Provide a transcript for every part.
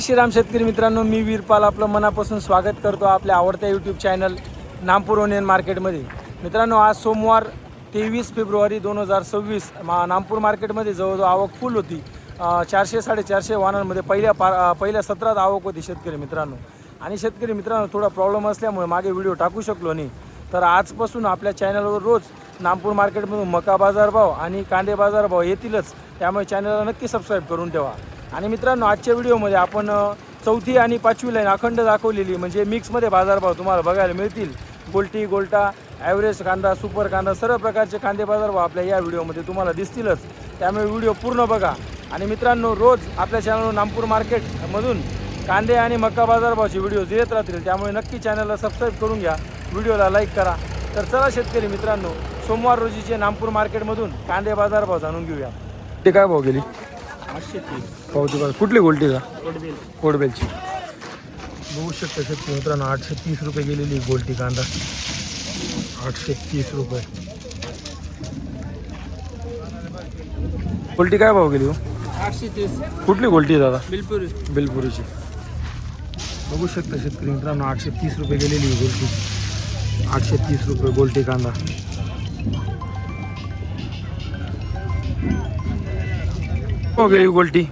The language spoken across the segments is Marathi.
श्रीराम शेतकरी मित्रांनो, मी वीरपाल आपलं मनापासून स्वागत करतो आपल्या आवडत्या यूट्यूब चॅनल नामपूर ओनियन मार्केटमध्ये. मित्रांनो, आज सोमवार 23 फेब्रुवारी 2026 नामपूर मार्केटमध्ये जवळजवळ आवक फुल होती. 400-450 वाहनांमध्ये पहिल्या सत्रात आवक होती शेतकरी मित्रांनो. आणि शेतकरी मित्रांनो, थोडा प्रॉब्लेम असल्यामुळे मागे व्हिडिओ टाकू शकलो नाही. तर आजपासून आपल्या चॅनलवर रोज नामपूर मार्केटमधून मका बाजारभाव आणि कांदे बाजारभाव येतीलच, त्यामुळे चॅनलला नक्की सबस्क्राईब करून ठेवा. आणि मित्रांनो, आजच्या व्हिडिओमध्ये आपण चौथी आणि पाचवी लाईन अखंड दाखवलेली, म्हणजे मिक्समध्ये बाजारभाव तुम्हाला बघायला मिळतील. गोल्टी, गोल्टा, ॲव्हरेज कांदा, सुपर कांदा, सर्व प्रकारचे कांदे बाजारभाव आपल्या या व्हिडिओमध्ये तुम्हाला दिसतीलच, त्यामुळे व्हिडिओ पूर्ण बघा. आणि मित्रांनो, रोज आपल्या चॅनलवर नामपूर मार्केटमधून कांदे आणि मका बाजारभावाचे व्हिडिओ येत राहतील, त्यामुळे नक्की चॅनलला सबस्क्राईब करून घ्या, व्हिडिओला लाईक करा. तर चला शेतकरी मित्रांनो, सोमवार रोजीचे नामपूर मार्केटमधून कांदे बाजारभाव जाणून घेऊया. ते काय भाव गेली? 830. पावती बघा. कुठली गोल्टीचा? कोडबेलची. बघू शकता शेतकरी मित्रांनो, 830 रुपये गेलेली गोल्टी कांदा. 830 रुपये. गोल्टी काय भाव गेली हो? 830. कुठली गोल्टी दादा? बिलपुरी. बिलपुरीची. बघू शकता शेतकरी मित्रांनो, 830 रुपये गेलेली गोल्टी. 830 रुपये गोल्टी कांदा. हो गेली गोल्टी.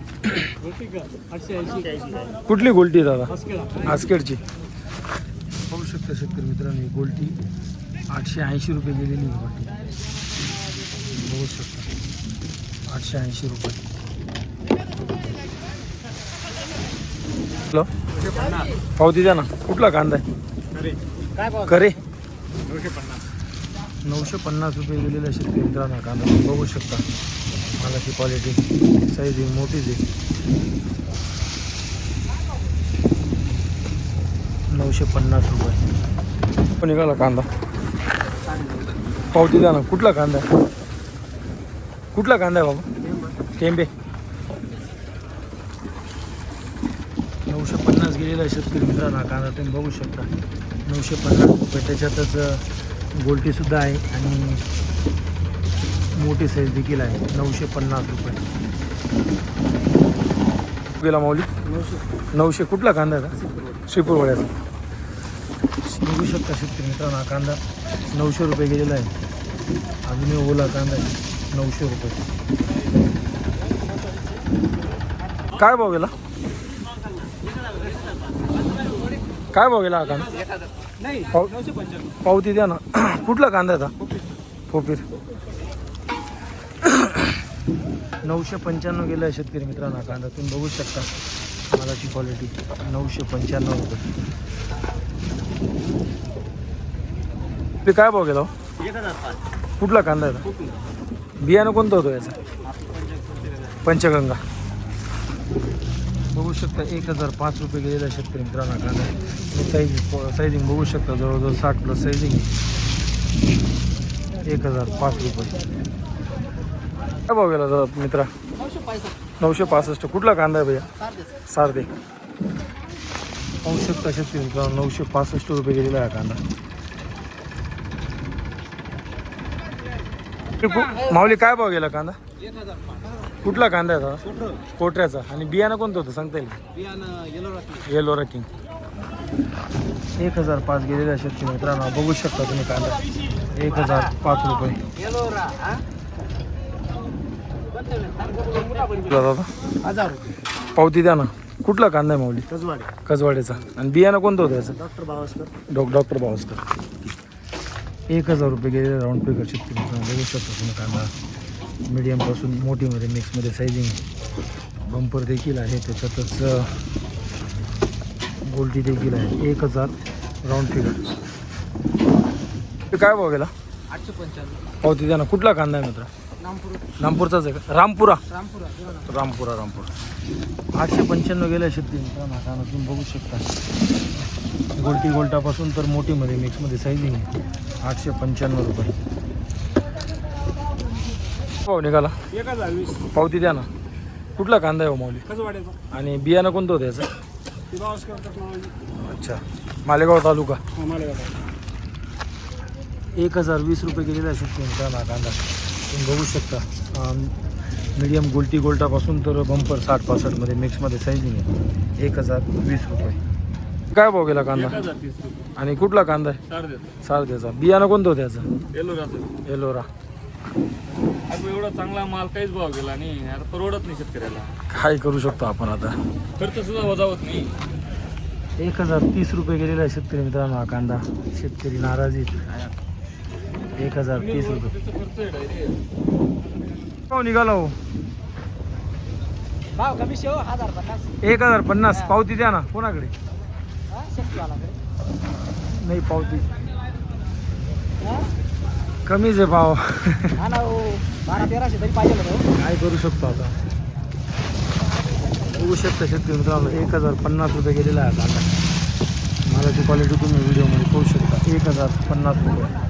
कुठली गोल्टी दादा? आसखेडची. बघू शकता शेतकरी मित्रांनो, गोल्टी 880 रुपये गेलेली गोल्टी. बघू शकता 880 रुपये. हॅलो, पावती द्या ना. कुठला कांदा आहे? करे. 950 रुपये गेलेला शेतकरी मित्रांनो कांदा. बघू शकता मालाची क्वालिटी, साईज मोठीच आहे. 950 रुपये निघाला कांदा. पावती द्या ना. कुठला कांदा आहे? कुठला कांदा आहे बाबा? टेंबे. 950 गेलेला आहे शेतकरी मित्रांनो कांदा. तुम्ही बघू शकता 950 रुपये. त्याच्यातच गोल्टीसुद्धा आहे आणि मोठी साईज देखील आहे. 950 रुपये गेला माऊली. 900. कुठला कांदा आहे का? श्रीपूरवाड्याचा. बघू शकता शेतकरी मित्रांनो, कांदा 900 रुपये गेलेला आहे. अजूनही ओला कांदा आहे. 900 रुपये. काय भाव गेला? काय भाव गेला हा कांदा? पावती द्या ना. कुठला कांदा आहे का? फोपीर. 995 गेला आहे शेतकरी मित्रांनो कांदा. तुम्ही बघू शकता मालाची क्वालिटी. 995 रुपये. ते काय भाव गेला? 1005. कुठला कांदा आहे? बियाणं कोणतं होतं याचं? पंचगंगा. बघू शकता 1005 रुपये गेलेला आहे शेतकरी मित्रांनो कांदा. सायझिंग बघू शकता जवळजवळ 60+ सायझिंग. 1005 रुपये. काय भाव गेला दादा मित्रा? 965. कुठला कांदा आहे भैया? सारदे. पाहू शकता शेतकरी मित्रांनो, 965 रुपये गेलेला आहे कांदा. माऊली काय भाव गेला कांदा? 1005. कुठला कांदा आहे दादा? कोटऱ्याचा. आणि बियाणं कोणतं होतं सांगता येईल? Yellow racking. 1005 गेलेला आहे शेतकरी मित्रांनो. बघू शकता तुम्ही कांदा. 1005 रुपये. दादा 1000 रुपये. पावती द्या ना. कुठला कांदा आहे माऊली? कसवाडे. कसवाड्याचा. आणि बियाणं कोणतं होतं याचं? डॉक्टर बावस्कर. डॉक्टर बावस्कर. 1000 रुपये गेलेले राऊंड फिगर शेतकरी मित्रांनो. बघू शकता तुम्ही कांदा. मीडियमपासून मोठीमध्ये मिक्समध्ये सायझिंग. बंपर देखील आहे, त्याच्यातच गोल्टी देखील आहे. 1000 राऊंड फिगर. काय भाव गेला? 895. पावती द्या ना. कुठला कांदा आहे मित्र? नामपूरचाच आहे का? रामपुरा. 895 गेल्या शेतकरी मित्रांनो कांदा. तुम्ही बघू शकता गोल्टी गोल्टापासून तर मोठीमध्ये मिक्समध्ये सायझिंग आहे. 895 रुपये भाव निघाला. 1020. पावती द्या ना. कुठला कांदा आहे हो माऊली? कसवाड्याचा. आणि बियाणं कोणतं होतं याचं? बावस्कर टेक्नॉलॉजी. अच्छा. मालेगाव तालुका. मालेगाव. 1020 रुपये गेलेला शेतकरी मित्रांनो कांदा. तुम्ही बघू शकता मीडियम गोल्टी गोल्टापासून तर बंपर 60-65 मिक्समध्ये साईजिंग आहे. 1020 रुपये. काय भाव गेला कांदा? 1030 रुपये. आणि कुठला कांदा आहे? साडेदेतो. सारद्याचा. बियाणं कोणतं होतं त्याचं? एलोराचं. एलोरा. अगं एवढा चांगला माल काहीच भाव गेला नाही, आता परवडत नाही शेतकऱ्याला. काय करू शकतो आपण आता? खर्च सुद्धा वजा होत नाही. 1030 रुपये गेलेला आहे शेतकरी मित्रांनो हा कांदा. शेतकरी नाराजी 1030 रुपये. त्याचा खर्च आहे direct. हो निघाला हो. भाव कमी शेव 1050. 1050 पावती द्या ना कोणाकडे? हा शक्तीवालाकडे. नाही पावती कमीच आहे भाव. हा ना हो 1200-1300 तरी पाहिजे होतं. काय करू शकतो आता? बघू शकता शेतकरी मित्रांनो 1050 रुपये गेलेला आहे कांदा. मला ती क्वालिटी तुम्ही व्हिडिओमध्ये पाहू शकता. 1050 रुपये.